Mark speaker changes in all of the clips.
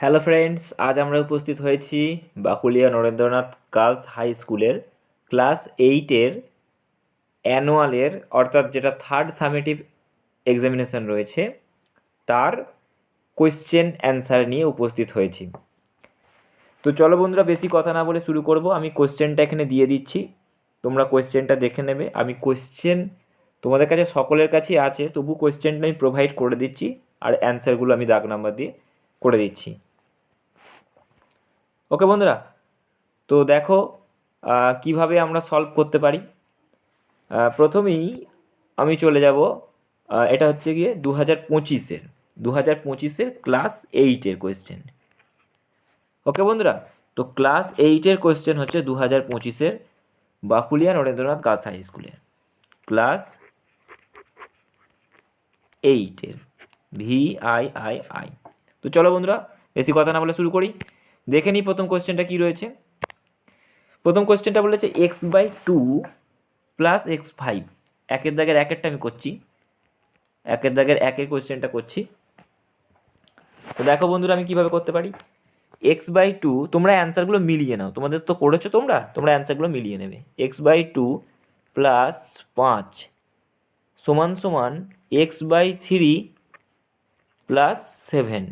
Speaker 1: Hello friends, আজ আমরা উপস্থিত হয়েছি বাকুলিয়া নরেন্দ্রনাথ গার্লস হাই স্কুলের ক্লাস 8-এর অ্যানুয়ালের অর্থাৎ যেটা থার্ড সামেটিভ এক্সামিনেশন রয়েছে তার কোয়েশ্চেন অ্যান্সার নিয়ে উপস্থিত হয়েছি। তো চলো বন্ধুরা, বেশি কথা না বলে শুরু করব। আমি কোয়েশ্চেনটা এখানে দিয়ে দিচ্ছি, তোমরা কোয়েশ্চেনটা দেখে নেবে। আমি কোয়েশ্চেন তোমাদের কাছে সকলের কাছেই আছে, তবু কোয়েশ্চেনটা আমি প্রোভাইড করে দিচ্ছি আর অ্যান্সারগুলো আমি দাগ নাম্বার দিয়ে করে দিচ্ছি। ওকে বন্ধুরা, তো দেখো কিভাবে আমরা সলভ করতে পারি। প্রথমেই আমি চলে যাব, এটা হচ্ছে গিয়ে 2025-এর ক্লাস 8-এর কোয়েশ্চেন। ওকে বন্ধুরা, তো ক্লাস 8-এর কোয়েশ্চেন হচ্ছে 2025-এর বাকুলিয়া নরেন্দ্রনাথ গার্লস হাই স্কুলের ক্লাস 8-এর VIII। তো চলো বন্ধুরা, বেশি কথা না বলে শুরু করি। দেখে নিই প্রথম কোয়েশ্চেনটা কী রয়েছে। প্রথম কোয়েশ্চেনটা বলেছে x/2 প্লাস x5। একের দাগের একেরটা আমি করছি, একের দাগের একের কোয়েশ্চেনটা করছি। তো দেখো বন্ধুরা, আমি কিভাবে করতে পারি। x/2, তোমরা অ্যান্সারগুলো মিলিয়ে নাও, তোমাদের তো করেছো, তোমরা অ্যান্সারগুলো মিলিয়ে নেবে। x/2 প্লাস 5 সমান সমান x/3 প্লাস 7।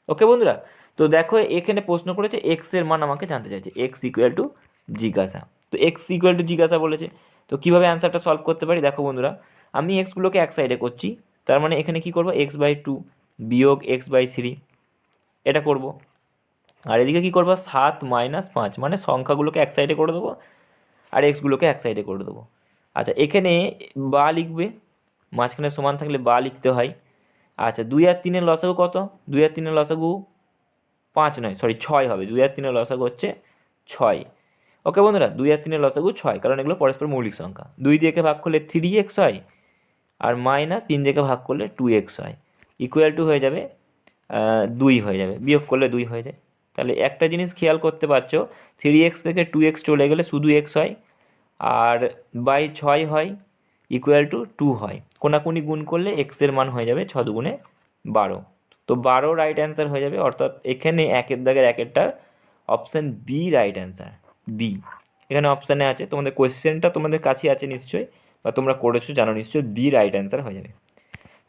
Speaker 1: ওকে বন্ধুরা, তো দেখো এখানে প্রশ্ন করেছে এক্স এর মান আমাকে জানতে চাইছে, এক্স ইকুয়াল টু জিজ্ঞাসা। তো এক্স ইকুয়াল টু জিজ্ঞাসা বলেছে, তো কীভাবে অ্যান্সারটা সলভ করতে পারি। দেখো বন্ধুরা, আমি এক্সগুলোকে এক সাইডে করছি, তার মানে এখানে কি করব, x/2 বিয়োগ x/3 এটা করব। আর এদিকে কি করব, 7 মাইনাস 5, মানে সংখ্যাগুলোকে এক সাইডে করে দেবো আর এক্সগুলোকে এক সাইডে করে দেবো। আচ্ছা, এখানে বা লিখবে, মাঝখানে সমান থাকলে বা লিখতে হয়। আচ্ছা, 2 আর 3-এর লসাগু কত, 2 আর 3-এর লসাগু 5 নয়, সরি 6 হবে। 2 আর 3-এর লসাগু হচ্ছে 6। ওকে বন্ধুরা, 2 আর 3-এর লসাগু 6, কারণ এগুলো পরস্পর মৌলিক সংখ্যা। 2 দিয়ে ভাগ করলে 3x হয়, আর মাইনাস 3 দিয়ে ভাগ করলে 2x হয়। ইকুয়াল টু হয়ে যাবে 2 হয়ে যাবে, বিয়োগ করলে 2 হয়ে যায়। তাহলে একটা জিনিস খেয়াল করতে পারছো, 3x থেকে 2x চলে গেলে শুধু x হয়, আর বাই 6 হয়, ইকুয়াল টু 2 হয়। কোনাকুনি গুণ করলে x এর মান হয়ে যাবে 6 দুগুণে 12। তো 12 রাইট অ্যান্সার হয়ে যাবে, অর্থাৎ এখানে একের দাগের একেরটার option B right answer, B. এখানে অপশানে আছে, তোমাদের কোয়েশ্চেনটা তোমাদের কাছে আছে নিশ্চয়ই, বা তোমরা করেছো জানো নিশ্চয়ই, বি রাইট অ্যান্সার হয়ে যাবে।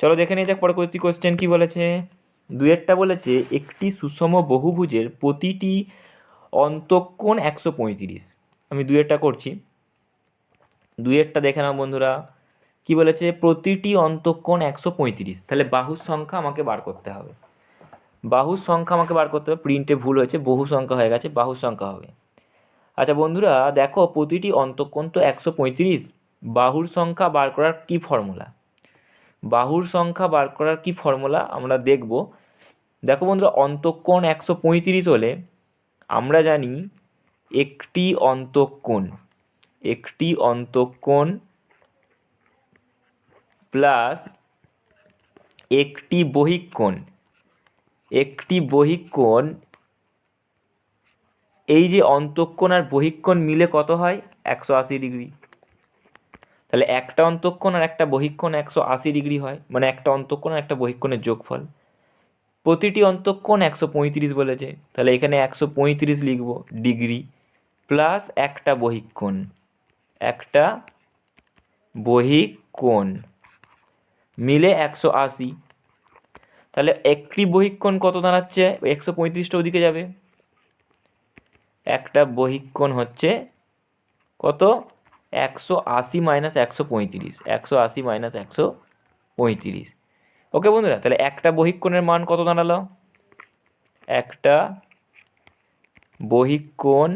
Speaker 1: চলো দেখে নিয়ে যাক পরবর্তী কোয়েশ্চেন কী বলেছে। দুয়েরটা বলেছে একটি সুষম বহুভুজের প্রতিটি অন্তঃকোণ 135। আমি দুয়েরটা করছি, দুয়েরটা দেখে নাও বন্ধুরা। কি বলেছে, প্রতিটি অন্তঃকোণ 135, তাহলে বাহুর সংখ্যা আমাকে বার করতে হবে। বাহুর সংখ্যা আমাকে বার করতে হবে, প্রিন্টে ভুল হয়েছে, বহু সংখ্যা হয়ে গেছে, বাহুর সংখ্যা হবে। আচ্ছা বন্ধুরা দেখো, প্রতিটি অন্তঃকোণ তো 135, বাহুর সংখ্যা বার করার কি ফর্মুলা, বাহুর সংখ্যা বার করার কি ফর্মুলা আমরা দেখব। দেখো বন্ধুরা, অন্তঃকোণ 135 হলে আমরা জানি একটি অন্তঃকোণ প্লাস একটি বহিঃকোণ, এই যে অন্তঃকোণ আর বহিঃকোণ মিলে কত হয়, 180 ডিগ্রি। তাহলে একটা অন্তঃকোণ আর একটা বহিঃকোণ 180 ডিগ্রি হয়, মানে একটা অন্তঃকোণ আর একটা বহিঃকোণের যোগফল। প্রতিটি অন্তঃকোণ 135 বলেছে, তাহলে এখানে 135 লিখব ডিগ্রি, প্লাস একটা বহিঃকোণ মিলে 180। তাহলে একটি বহিঃকোণ কত দাঁড়াচ্ছে, 135টা ওদিকে যাবে, একটা বহিঃকোণ হচ্ছে কত, 180 মাইনাস 135, 180 মাইনাস 135। ওকে বন্ধুরা, তাহলে একটা বহিঃকোণের মান কত দাঁড়ালো, একটা বহিঃকোণ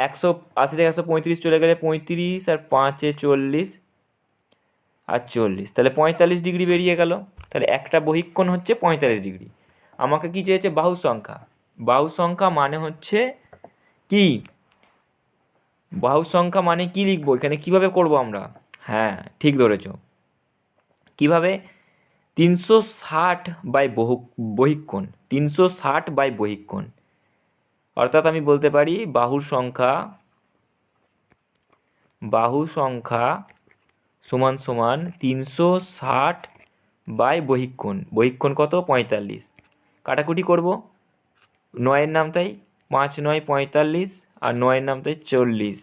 Speaker 1: 180 থেকে 135 চলে গেলে 35 আর 5-এ 40 আর 40, তাহলে 45 ডিগ্রি বেরিয়ে গেল। তাহলে একটা বহিঃকোণ হচ্ছে 45 ডিগ্রি। আমাকে কি চেয়েছে, বাহুর সংখ্যা। বাহুর সংখ্যা মানে হচ্ছে কি, বাহুর সংখ্যা মানে কি লিখবো এখানে, কিভাবে করব আমরা, হ্যাঁ ঠিক ধরেছ, কিভাবে, 360 বাই বহিঃকোণ, 360 বাই বহিঃকোণ। অর্থাৎ আমি বলতে পারি বাহুর সংখ্যা সমান সমান 360 বাই বহিক্ষণ, বহিক্ষণ কত 45, কাটাকুটি করব, 9-এর নাম তাই 5 9 45 আর 9-এর নাম তাই 40,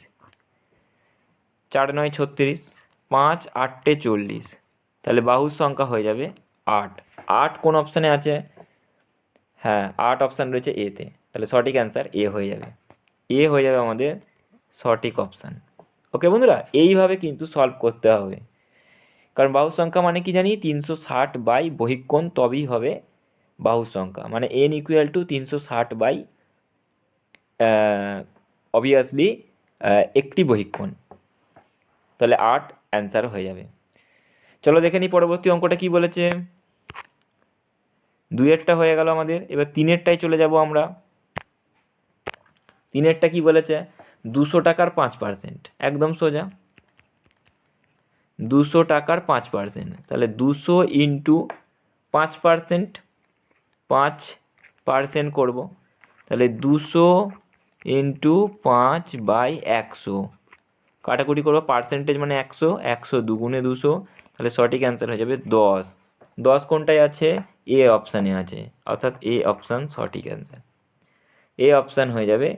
Speaker 1: 4 9 36, 5 8 40, তাহলে বাহুর সংখ্যা হয়ে যাবে 8। 8 কোন অপশানে আছে? হ্যাঁ 8 অপশান রয়েছে এতে, তাহলে সঠিক অ্যান্সার এ হয়ে যাবে, এ হয়ে যাবে আমাদের সঠিক অপশান। ওকে বন্ধুরা, এইভাবে কিন্তু সলভ করতে হবে, কারণ বাহুর সংখ্যা মানে কি জানি 360 বাই বহিক্ষণ, তবেই হবে বাহুর সংখ্যা, মানে n equal to 360 by obviously একটি বহিক্ষণ, তাহলে 8 অ্যান্সার হয়ে যাবে। চলো দেখে নিই পরবর্তী অঙ্কটা কি বলেছে। 2-এরটা হয়ে গেল আমাদের, এবার 3-এরটায় চলে যাব আমরা। 3-এরটা কি বলেছে? 200 টাকার 5%, একদম সোজা, 200 টাকার 5%, তাহলে 200 ইন্টু 5%, 5% করবো, তাহলে 200 ইন্টু 5 বাই 100, কাটাকুটি করবো, পার্সেন্টেজ মানে 100, 100 দুগুণে 200, তাহলে সঠিক অ্যান্সার হয়ে যাবে 10। 10 কোনটায় আছে? এ অপশানে আছে, অর্থাৎ এ অপশান সঠিক অ্যান্সার, এ অপশান হয়ে যাবে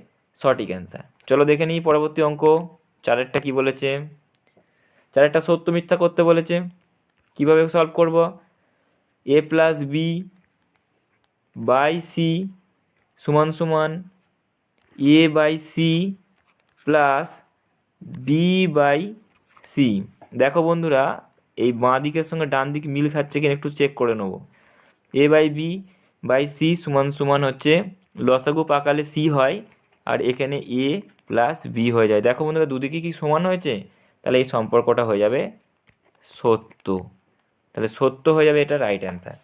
Speaker 1: সঠিক অ্যান্সার। চলো দেখে নিই পরবর্তী অঙ্ক। 4-এরটা কি বলেছে? 4-এরটা সত্য মিথ্যা করতে বলেছে, কিভাবে সলভ করব? A plus B by C সমান সমান A by C plus B by C. দেখো বন্ধুরা, এই বাঁ দিকের সঙ্গে ডান দিক মিল খাচ্ছে কিনা একটু চেক করে নেবো। এ বাই বি বাই সি সমান সমান হচ্ছে লসাগু পাকালে সি হয়, আর এখানে এ প্লাস বি হয়ে যায়। দেখো বন্ধুরা, দুদিকে কি সমান হয়েছে? তাহলে এই সম্পর্কটা হয়ে যাবে সত্য, তাহলে সত্য হয়ে যাবে, এটা রাইট অ্যান্সার।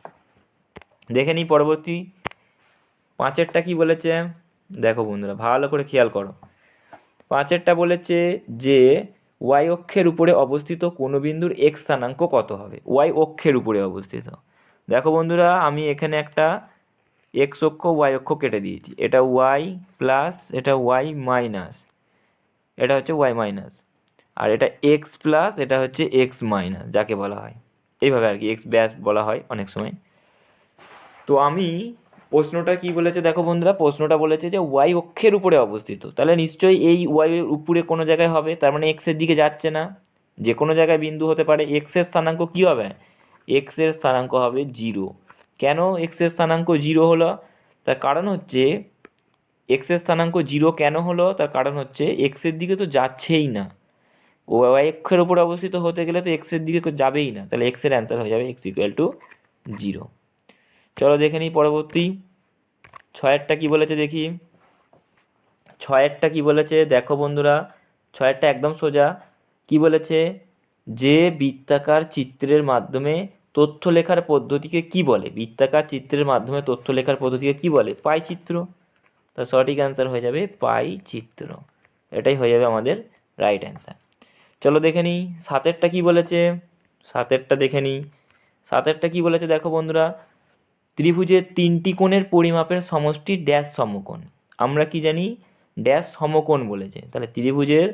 Speaker 1: দেখে নিই পরবর্তী 5-এরটা কি বলেছে। দেখো বন্ধুরা ভালো করে খেয়াল করো, 5-এরটা বলেছে যে ওয়াই অক্ষের উপরে অবস্থিত কোনো বিন্দুর এক্স স্থানাঙ্ক কত হবে? ওয়াই অক্ষের উপরে অবস্থিত। দেখো বন্ধুরা, আমি এখানে একটা এক্স অক্ষ ওয়াই অক্ষ কেটে দিয়েছি, এটা ওয়াই প্লাস, এটা ওয়াই মাইনাস, এটা হচ্ছে ওয়াই মাইনাস, আর এটা এক্স প্লাস, এটা হচ্ছে এক্স মাইনাস, যাকে বলা হয় এইভাবে আর কি, এক্স ব্যাস বলা হয় অনেক সময়। তো আমি প্রশ্নটা কি বলেছে দেখো বন্ধুরা, প্রশ্নটা বলেছে যে ওয়াই অক্ষের উপরে অবস্থিত, তাহলে নিশ্চয়ই এই ওয়াই এর উপরে কোনো জায়গায় হবে, তার মানে এক্সের দিকে যাচ্ছে না, যে কোনো জায়গায় বিন্দু হতে পারে। এক্সের স্থানাঙ্ক কী হবে? এক্সের স্থানাঙ্ক হবে 0। কেন এক্সের স্থানাঙ্ক 0 হলো? তার কারণ হচ্ছে, এক্সের স্থানাঙ্ক 0 কেন হলো? তার কারণ হচ্ছে এক্সের দিকে তো যাচ্ছেই না, ওয়াই অক্ষের উপরে অবস্থিত হতে গেলে তো এক্সের দিকে যাবেই না, তাহলে এক্সের অ্যান্সার হয়ে যাবে এক্স ইকুয়াল টু 0। চলো দেখে নিই পরবর্তী 6-এরটা কি বলেছে দেখি। 6-এরটা কি বলেছে দেখো বন্ধুরা, 6-এরটা একদম সোজা, কি বলেছে? যে বৃত্তাকার চিত্রের মাধ্যমে তথ্য লেখার পদ্ধতিকে কি বলে? বৃত্তাকার চিত্রের মাধ্যমে তথ্য লেখার পদ্ধতিকে কি বলে? পাই চিত্র। তার সঠিক অ্যান্সার হয়ে যাবে পাই চিত্র, এটাই হয়ে যাবে আমাদের রাইট অ্যান্সার। চলো দেখে নিই 7-এরটা কি বলেছে। 7-এরটা দেখে নিই, 7-এরটা কি বলেছে দেখো বন্ধুরা, ত্রিভুজের 3টি কোণের পরিমাপের সমষ্টি ড্যাশ সমকোণ। আমরা কি জানি? ড্যাশ সমকোণ বলেছে, তাহলে ত্রিভুজের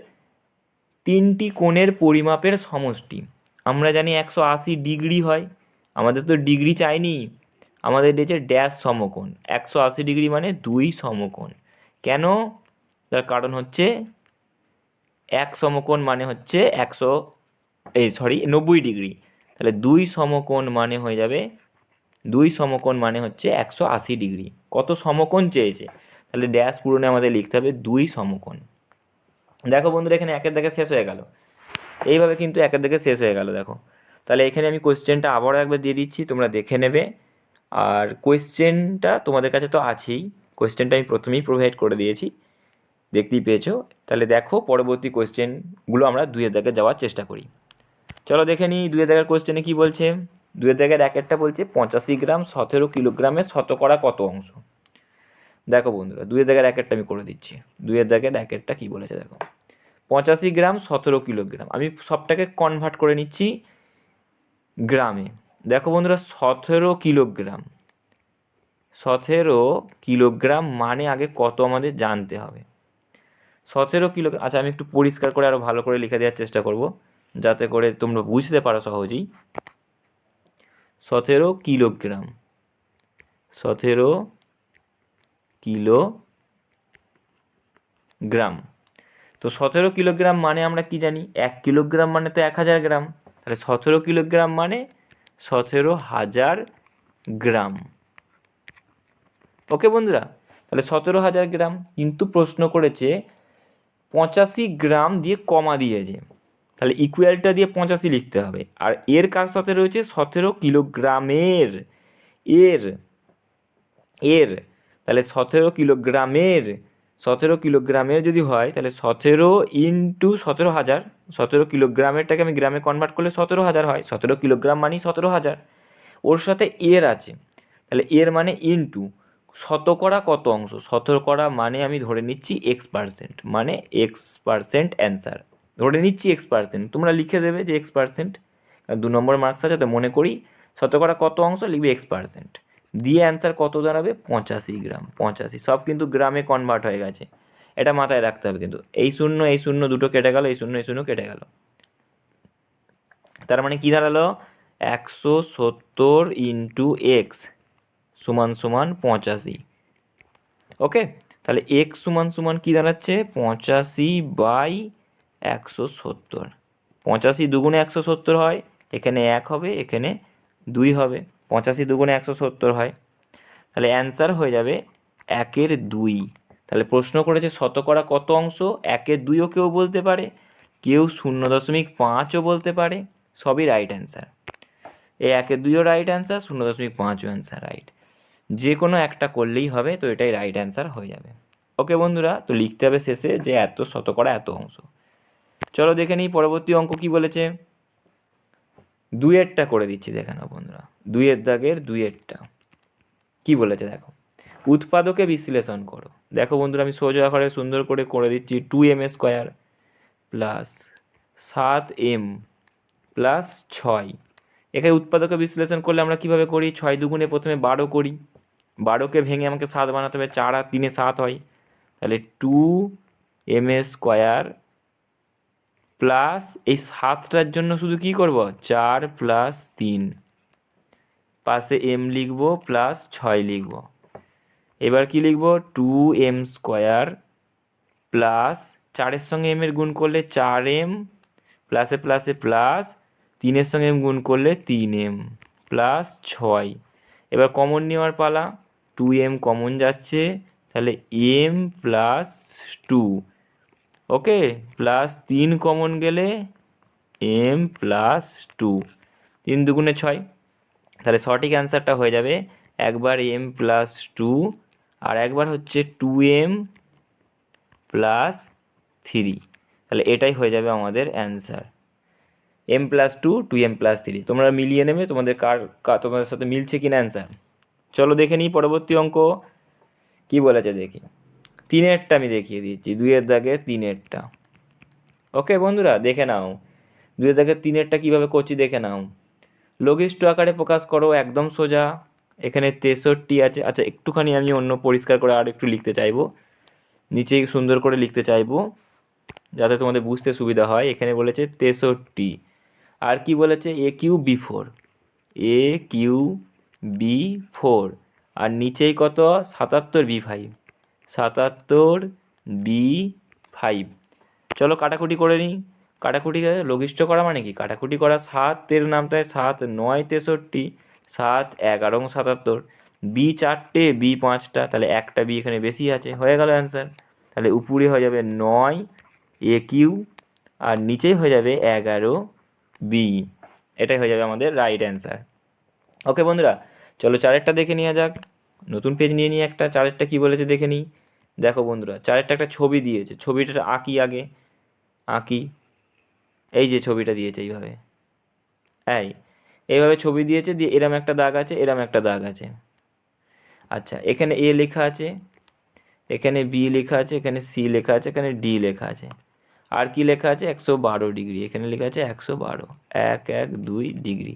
Speaker 1: 3টি কোণের পরিমাপের সমষ্টি আমরা জানি 180 ডিগ্রি হয়, আমাদের তো ডিগ্রি চাইনি, আমাদের দিয়েছে ড্যাশ সমকোণ, 180 ডিগ্রি মানে 2 সমকোণ। কেন? তার কারণ হচ্ছে এক সমকোণ মানে হচ্ছে 90 ডিগ্রি, তাহলে 2 সমকোণ মানে হয়ে যাবে, 2 সমকোণ মানে হচ্ছে 180 ডিগ্রি। কত সমকোণ চেয়েছে? তাহলে ড্যাশ পূরণে আমাদের লিখতে হবে 2 সমকোণ। দেখো বন্ধুরা, এখানে একের দাগে শেষ হয়ে গেল, এইভাবে কিন্তু একের দাগে শেষ হয়ে গেল। দেখো, তাহলে এখানে আমি কোয়েশ্চেনটা আবারও একবার দিয়ে দিচ্ছি, তোমরা দেখে নেবে। আর কোয়েশ্চেনটা তোমাদের কাছে তো আছেই, কোয়েশ্চেনটা আমি প্রথমেই প্রোভাইড করে দিয়েছি, দেখতেই পেয়েছো। তাহলে দেখো পরবর্তী কোয়েশ্চেনগুলো আমরা 2-এর দাগে যাওয়ার চেষ্টা করি। চলো দেখে নিই 2-এর দাগের কোয়েশ্চেনে কী বলছে। 2-এর দাগের 1-এরটা বলছে 85 গ্রাম 17 কিলোগ্রামের শতকরা কত অংশ। দেখো বন্ধুরা, 2-এর দাগের 1-এরটা আমি করে দিচ্ছি। 2-এর দাগের 1-এরটা কী বলেছে দেখো, 85 গ্রাম 17 কিলোগ্রাম, আমি সবটাকে কনভার্ট করে নিচ্ছি গ্রামে। দেখো বন্ধুরা, 17 কিলোগ্রাম, 17 কিলোগ্রাম মানে আগে কত আমাদের জানতে হবে। 17 কিলোগ্রাম, আচ্ছা আমি একটু পরিষ্কার করে আরও ভালো করে লিখে দেওয়ার চেষ্টা করব, যাতে করে তোমরা বুঝতে পারো সহজেই। 17 কিলোগ্রাম, 17 কিলোগ্রাম। তো 17 কিলোগ্রাম মানে আমরা কি জানি, 1 কিলোগ্রাম মানে তো 1000 গ্রাম, তাহলে 17 কিলোগ্রাম মানে 17,000 গ্রাম। ওকে বন্ধুরা, তাহলে 17,000 গ্রাম। কিন্তু প্রশ্ন করেছে 85 গ্রাম দিয়ে কমা দিয়েছে, তাহলে ইকুয়ালটা দিয়ে 85 লিখতে হবে। আর এর কার সাথে রয়েছে 17 কিলোগ্রামের, এর এর তাহলে 17 কিলোগ্রামের যদি হয় তাহলে 17 ইন্টু 17,000, 17 কিলোগ্রামেরটাকে আমি গ্রামে কনভার্ট করলে 17,000 হয়, 17 কিলোগ্রাম মানেই 17,000। ওর সাথে এর আছে, তাহলে এর মানে ইন্টু শতকরা কত অংশ, শতকরা মানে আমি ধরে নিচ্ছি X%, মানে X% অ্যান্সার, ধরে নিচ্ছি X%, তোমরা লিখে দেবে যে X%, 2 নম্বর মার্কস আছে তো মনে করি শতকরা কত অংশ লিখবে X%, দিয়ে অ্যান্সার কত দাঁড়াবে 85 গ্রাম, 85 সব কিন্তু গ্রামে কনভার্ট হয়ে গেছে, এটা মাথায় রাখতে হবে। কিন্তু এই শূন্য দুটো কেটে গেল, এই শূন্য কেটে গেল, তার মানে কি দাঁড়ালো 170 ইন্টু এক্স সমান সমান 85। ওকে, তাহলে এক্স সমান সমান কী দাঁড়াচ্ছে 85/170, 85 দুগুণে 170 হয়, এখানে 1 হবে, এখানে 2 হবে, 85 দুগুণে 170 হয়, তাহলে অ্যান্সার হয়ে যাবে 1/2। তাহলে প্রশ্ন করেছে শতকরা কত অংশ, 1/2ও কেউ বলতে পারে, কেউ 0.5ও বলতে পারে, সবই রাইট অ্যান্সার। এই 1/2ও রাইট অ্যান্সার, 0.5ও অ্যান্সার রাইট, যে কোনো একটা করলেই হবে, তো এটাই রাইট অ্যান্সার হয়ে যাবে। ওকে বন্ধুরা, তো লিখতে হবে শেষে যে এত শতকরা এত অংশ। চলো দেখে নিই পরবর্তী অঙ্ক কি বলেছে, 2-এরটা করে দিচ্ছি, দেখে নাও বন্ধুরা, 2-এর দাগের 2-এরটা কি বলেছে দেখো, উৎপাদকে বিশ্লেষণ করো। দেখো বন্ধুরা, আমি সোজা আকারে সুন্দর করে দিচ্ছি, 2m² প্লাস 7m প্লাস 6। এখানে উৎপাদকে বিশ্লেষণ করলে আমরা কিভাবে করি, 6 দুগুণে প্রথমে 12 করি, 12কে ভেঙে আমাকে 7 বানাতে হবে, 4 আর 3 7 হয়, তাহলে 2m² প্লাস এই 7টার জন্য শুধু কি করব 4 প্লাস 3, পাশে m লিখবো প্লাস 6 লিখবো। এবার কি লিখবো 2m² প্লাস 4-এর সঙ্গে m এর গুণ করলে 4m প্লাসে প্লাসে প্লাস 3-এর সঙ্গে m গুণ করলে 3m প্লাস 6। এবার কমন নেওয়ার পালা, 2m কমন যাচ্ছে, তাহলে m প্লাস 2, ওকে, প্লাস 3 কমন গেলে m প্লাস 2, 3 দুগুণে 6, তাহলে সঠিক অ্যান্সারটা হয়ে যাবে একবার m প্লাস 2 আর একবার হচ্ছে 2m প্লাস 3, তাহলে এটাই হয়ে যাবে আমাদের answer, m plus 2 2m plus 3। তোমরা মিলিয়ে নেবে তোমাদের তোমাদের সাথে মিলছে কিনা অ্যান্সার। চলো দেখে নিই পরবর্তী অঙ্ক কি বলেছে দেখি, 3-এরটা আমি দেখিয়ে দিচ্ছি, 2-এর দাগে 3-এরটা। ওকে বন্ধুরা দেখে নাও, 2-এর দাগে 3-এরটা কীভাবে করছি দেখে নাও, লঘিষ্ঠ আকারে প্রকাশ করো, একদম সোজা। এখানে 63 আছে, আচ্ছা একটুখানি আমি অন্য পরিষ্কার করে আর একটু লিখতে চাইবো, নিচেই সুন্দর করে লিখতে চাইবো যাতে তোমাদের বুঝতে সুবিধা হয়। এখানে বলেছে 63, আর কি বলেছে AQ/B4, AQ/B4, আর নিচেই কত 77/B5, 77/B5। চলো কাটাকুটি করে নিই, কাটাকুটি লঘিষ্ঠ করা মানে কি কাটাকুটি করা, 7-এর নামটা 7 9 63, 7 11 77, বি 4টে বি 5টা, তাহলে একটা বি এখানে বেশি আছে, হয়ে গেল অ্যান্সার। তাহলে উপরে হয়ে যাবে 9 AQ আর নিচেই হয়ে যাবে 11B, এটাই হয়ে যাবে আমাদের রাইট অ্যান্সার। ওকে বন্ধুরা, চলো 4-এরটা দেখে নেওয়া যাক, নতুন পেজ নিয়ে নিয়ে একটা, 4-এরটা কী বলেছে দেখে নিই। দেখো বন্ধুরা, 4-এরটা একটা ছবি দিয়েছে, ছবিটা আঁকি আগে, আঁকি, এই যে ছবিটা দিয়েছে এইভাবে ছবি দিয়েছে, দিয়ে এরম একটা দাগ আছে, এরম একটা দাগ আছে। আচ্ছা এখানে এ লেখা আছে, এখানে বি লেখা আছে, এখানে সি লেখা আছে, এখানে ডি লেখা আছে, আর কি লেখা আছে 112 ডিগ্রি, এখানে লেখা আছে 112, 112 ডিগ্রি,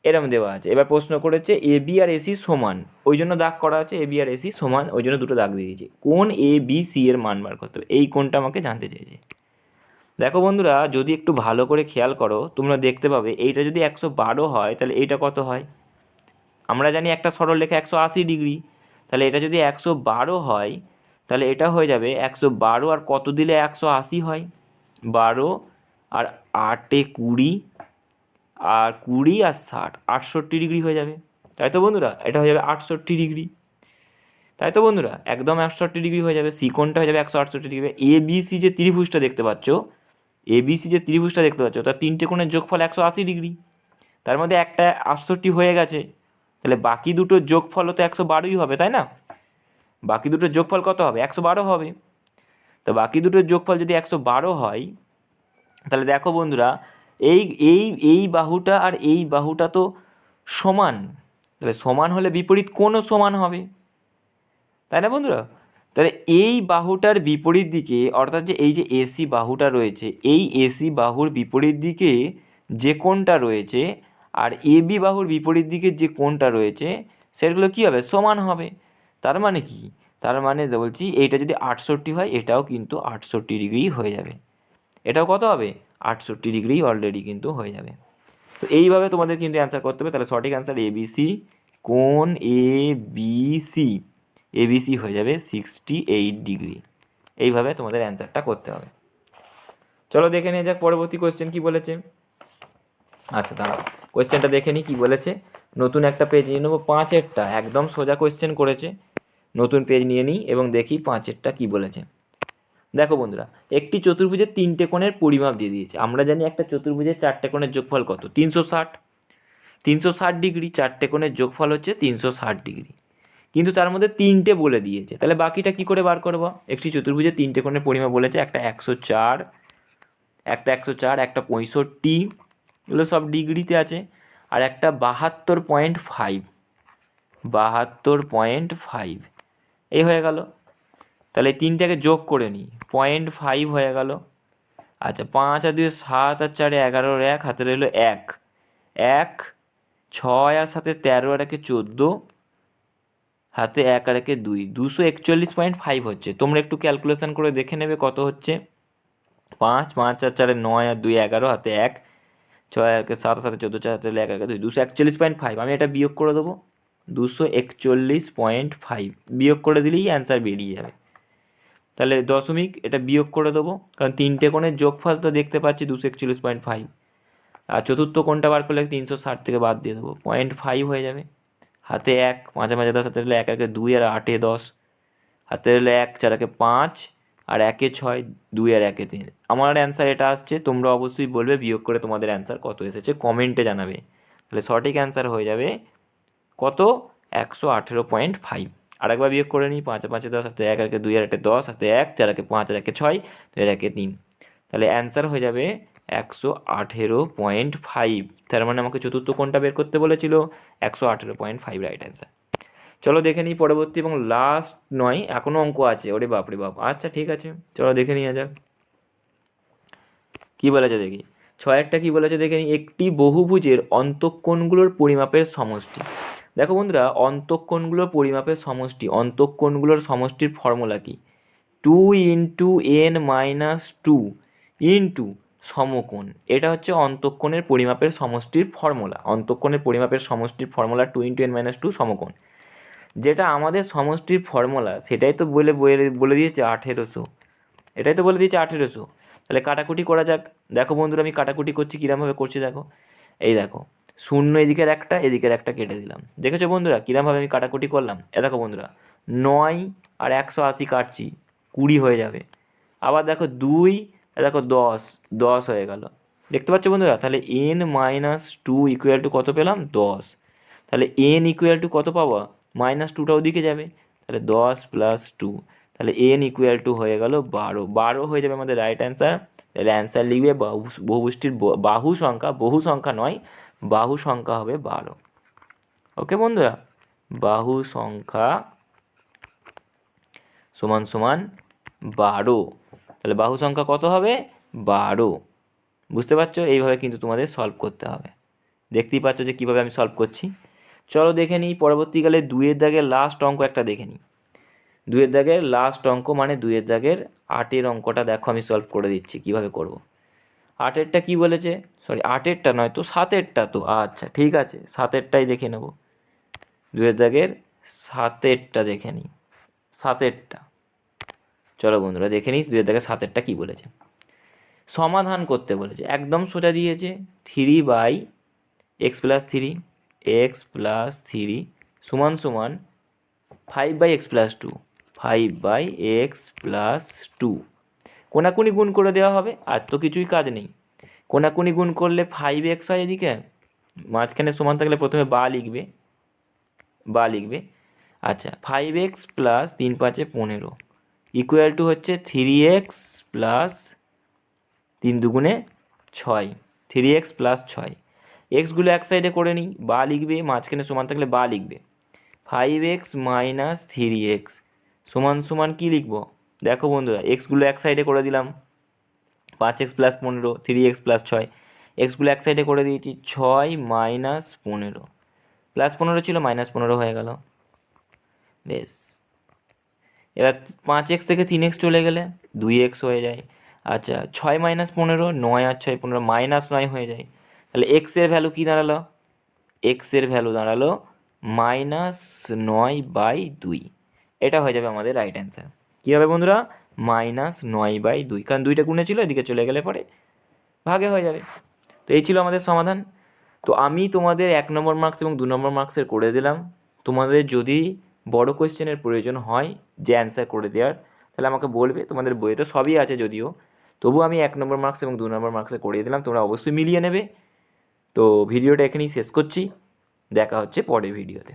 Speaker 1: এরম দেওয়া আছে। এবার প্রশ্ন করেছে এ বি আর এসি সমান, ওই জন্য দাগ করা আছে, এ বি আর এসি সমান, ওই জন্য দুটো দাগ দিয়ে দিয়েছে। কোন এ বি সি এর মান বার করতে হবে, এই কোনটা আমাকে জানতে চেয়েছে। দেখো বন্ধুরা, যদি একটু ভালো করে খেয়াল করো তোমরা দেখতে পাবে এইটা যদি 112 হয় তাহলে এইটা কত হয় আমরা জানি একটা সরলরেখা 180 ডিগ্রি, তাহলে এটা যদি 112 হয় তাহলে এটা হয়ে যাবে 112 আর কত দিলে 180 হয়, 12 আর 8 এ 20 আর 20 আর 60, 68 ডিগ্রি হয়ে যাবে। তাই তো বন্ধুরা, এটা হয়ে যাবে 68 ডিগ্রি। তাই তো বন্ধুরা, একদম 68 ডিগ্রি হয়ে যাবে। সি কোণটা হয়ে যাবে 168 ডিগ্রি। এবিসি যে ত্রিভুজটা দেখতে পাচ্ছ, এবিসি যে ত্রিভুজটা দেখতে পাচ্ছ তার তিনটে কোণের যোগফল 180 ডিগ্রি। তার মধ্যে একটা 68 হয়ে গেছে, তাহলে বাকি দুটোর যোগফল তো 112ই হবে, তাই না? বাকি দুটোর যোগফল কত হবে? 112 হবে। তো বাকি দুটোর যোগফল যদি 112 হয় তাহলে দেখো বন্ধুরা, এই এই এই বাহুটা আর এই বাহুটা তো সমান, তাহলে সমান হলে বিপরীত কোণও সমান হবে, তাই না বন্ধুরা? তাহলে এই বাহুটার বিপরীত দিকে, অর্থাৎ যে এই যে এসি বাহুটা রয়েছে, এই এসি বাহুর বিপরীত দিকে যে কোণটা রয়েছে আর এবি বাহুর বিপরীত দিকে যে কোণটা রয়েছে সেগুলো কী হবে? সমান হবে। তার মানে কি? তার মানে বলছি এইটা যদি 68 হয় এটাও কিন্তু 68 ডিগ্রি হয়ে যাবে। এটাও কত হবে? 68 ডিগ্রি অলরেডি কিন্তু হয়ে যাবে। তো এইভাবে তোমাদের কিন্তু অ্যান্সার করতে হবে। তাহলে সঠিক অ্যান্সার এবিসি, কোণ এবিসি, এবিসি হয়ে যাবে 68 ডিগ্রি। এইভাবে তোমাদের অ্যান্সারটা করতে হবে। চলো দেখে নিয়ে যাক পরবর্তী কোয়েশ্চেন কী বলেছে। আচ্ছা দাঁড়াও, কোয়েশ্চেনটা দেখে নিই কী বলেছে। নতুন একটা পেজ নিয়ে নেবো, 5-এরটা একদম সোজা কোয়েশ্চেন করেছে। নতুন পেজ নিয়ে নিই এবং দেখি 5-এরটা কী বলেছে। দেখো বন্ধুরা, একটি চতুর্ভুজের 3টে কোণের পরিমাপ দিয়ে দিয়েছে। আমরা জানি একটা চতুর্ভুজের 4টে কোণের যোগফল কত? 360। 360 ডিগ্রি, 4টে কোণের যোগফল হচ্ছে 360 ডিগ্রি। কিন্তু তার মধ্যে 3টে বলে দিয়েছে, তাহলে বাকিটা কি করে বার করবো? একটি চতুর্ভুজের 3টে কোণের পরিমাপ বলেছে, একটা 104, একটা 104, একটা 65, এগুলো সব ডিগ্রিতে আছে, আর একটা 72.5, 72.5, এই হয়ে গেল। তাহলে এই তিনটাকে যোগ করে নিই, 0.5 হয়ে গেল। আচ্ছা, 5 আর 2 7 আর 4 11 আর 1 হাতে রইল 1, 1 6 আর 7 13 আর 1 14, হাতে 1 আর 1 2, 241.5 হচ্ছে। তোমরা একটু ক্যালকুলেশন করে দেখে নেবে কত হচ্ছে। 5 5 আর 4 9 আর 2 11, হাতে 1, 6 আর 1 7 7 14, 4 হাতে 1 আর 1 2, 241.5। আমি এটা বিয়োগ করে দেবো, 241.5 বিয়োগ করে দিলেই অ্যান্সার বেরিয়ে যাবে। তাহলে দশমিক এটা বিয়োগ করে দেবো, কারণ তিনটে কোণের যোগফল তো দেখতে পাচ্ছি 241.5, আর চতুর্থ কোণটা বার করলে 360 থেকে বাদ দিয়ে দেবো, 0.5 হয়ে যাবে। হাতে 1, মাঝে মাঝে 10, হাতে রইলে 1 1 2 আর 8 10, হাতে রইলে 1 4 5 আর 1 6, 2 আর 1 3। আমার অ্যান্সার এটা আসছে। তোমরা অবশ্যই বলবে বিয়োগ করে তোমাদের অ্যান্সার কত এসেছে, কমেন্টে জানাবে। তাহলে সঠিক অ্যান্সার হয়ে যাবে কত? 118.5। আরেকবার বিয়োগ করে নিই, 5 5 10, হাতে 1 1 2 আর 1 10, হাতে 1 4 1 5 আর 1 6, 2 আর 1 3। তাহলে অ্যান্সার হয়ে যাবে 118.5। তার মানে আমাকে চতুর্থ কোণটা বের করতে বলেছিল, 118.5 রাইট অ্যান্সার। চলো দেখে নিই পরবর্তী এবং লাস্ট নয়, এখনও অঙ্ক আছে। ওরে বাপরে বাপ। আচ্ছা ঠিক আছে, চলো দেখে নিয়ে যাক কী বলেছে দেখি। 6-এরটা কী বলেছে দেখে নিই। একটি বহুভুজের অন্তঃকোণগুলোর পরিমাপের সমষ্টি। দেখো বন্ধুরা, অন্তঃকোণগুলোর পরিমাপের সমষ্টি, অন্তঃকোণগুলোর সমষ্টির ফর্মুলা কি? 2 × n-2 ইন্টু সমকোণ। এটা হচ্ছে অন্তঃকোণের পরিমাপের সমষ্টির ফর্মুলা। অন্তঃকোণের পরিমাপের সমষ্টির ফর্মুলা 2 × n-2 সমকোণ। যেটা আমাদের সমষ্টির ফর্মুলা সেটাই তো বলে দিয়েছে 1800। এটাই তো বলে দিয়েছে 1800। তাহলে কাটাকুটি করা যাক। দেখো বন্ধুরা, আমি কাটাকুটি করছি, কীরমভাবে করছি দেখো। এই দেখো, শূন্য এদিকের একটা, এদিকের একটা কেটে দিলাম। দেখেছো বন্ধুরা কীরমভাবে আমি কাটাকুটি করলাম? দেখো বন্ধুরা, 9 আর 180 কাটছি, 20 হয়ে যাবে। আবার দেখো 2, দেখো 10, 10 হয়ে গেল। দেখতে পাচ্ছ বন্ধুরা? তাহলে n-2 ইকুয়াল টু কত পেলাম? 10। তাহলে n ইকুয়াল টু কত পাবো? -2টা ওদিকে যাবে, তাহলে 10 + 2, তাহলে n ইকুয়াল টু হয়ে গেল 12। 12 হয়ে যাবে আমাদের রাইট অ্যান্সার। তাহলে অ্যান্সার লিখবে বহুভুজটির বাহু সংখ্যা, বহু সংখ্যা নয়, বাহু সংখ্যা হবে 12। ওকে বন্ধুরা, বাহু সংখ্যা সমান সমান 12। তাহলে বাহু সংখ্যা কত হবে? 12। বুঝতে পারছো? এইভাবে কিন্তু তোমাদের সলভ করতে হবে। দেখতেই পাচ্ছ যে কীভাবে আমি সলভ করছি। চলো দেখে নিই পরবর্তীকালে 2-এর দাগের লাস্ট অঙ্ক একটা দেখে নিই। 2-এর দাগের লাস্ট অঙ্ক মানে 2-এর দাগের 8-এর অঙ্কটা দেখো আমি সলভ করে দিচ্ছি কীভাবে করব। 8-এরটা কী বলেছে? সরি 8-এরটা নয় তো, 7-এরটা তো। আচ্ছা ঠিক আছে, 7-এরটাই দেখে নেব। 2 দাগের 7-এরটা দেখে নিই। 7-এরটা চলো বন্ধুরা দেখে নিই 2 দাগের 7-এরটা কী বলেছে। সমাধান করতে বলেছে, একদম সোজা দিয়েছে 3/x+3 x+3 সমান সমান 5/x+2 5/x+2 কোনাকুনি গুণ করে দেওয়া হবে, আর তো কিছুই কাজ নেই। কোনাকুনি গুণ করলে 5x হয় এদিকে, মাঝখানে সমান থাকলে প্রথমে বা লিখবে। আচ্ছা 5x প্লাস 3×5 = 15 ইকুয়াল টু হচ্ছে 3x প্লাস 3×2 = 6 3x প্লাস 6। এক্সগুলো এক সাইডে করে নিই, বা লিখবে, মাঝখানে সমান থাকলে বা লিখবে। 5x মাইনাস 3x সমান সমান কী লিখব দেখো বন্ধুরা, এক্সগুলো এক সাইডে করে দিলাম, 5x প্লাস 15 3x প্লাস 6, এক্সগুলো এক সাইডে করে দিয়েছি, 6 মাইনাস 15 প্লাস 15 ছিল -15 হয়ে গেল। বেশ, এবার 5x থেকে 3x চলে গেলে 2x হয়ে যায়। আচ্ছা 6 মাইনাস 15 9 আর 6 15 -9 হয়ে যায়। তাহলে এক্সের ভ্যালু কী দাঁড়ালো? এক্সের ভ্যালু দাঁড়ালো -9/2। এটা হয়ে যাবে আমাদের রাইট অ্যান্সার। কী হবে বন্ধুরা? -9/2, কারণ 2টা গুণে ছিল, এদিকে চলে গেলে পরে ভাগে হয়ে যাবে। তো এই ছিল আমাদের সমাধান। তো আমি তোমাদের 1 নম্বর মার্কস এবং 2 নম্বর মার্কসের করে দিলাম। তোমাদের যদি বড় কোয়েশ্চেনের প্রয়োজন হয় যে অ্যান্সার করে দেওয়ার, তাহলে আমাকে বলবে। তোমাদের বইয়ে তো সবই আছে যদিও, তবু আমি 1 নম্বর মার্কস এবং 2 নম্বর মার্কসে করিয়ে দিলাম, তোমরা অবশ্যই মিলিয়ে নেবে। তো ভিডিওটা এখানেই শেষ করছি, দেখা হচ্ছে পরের ভিডিওতে।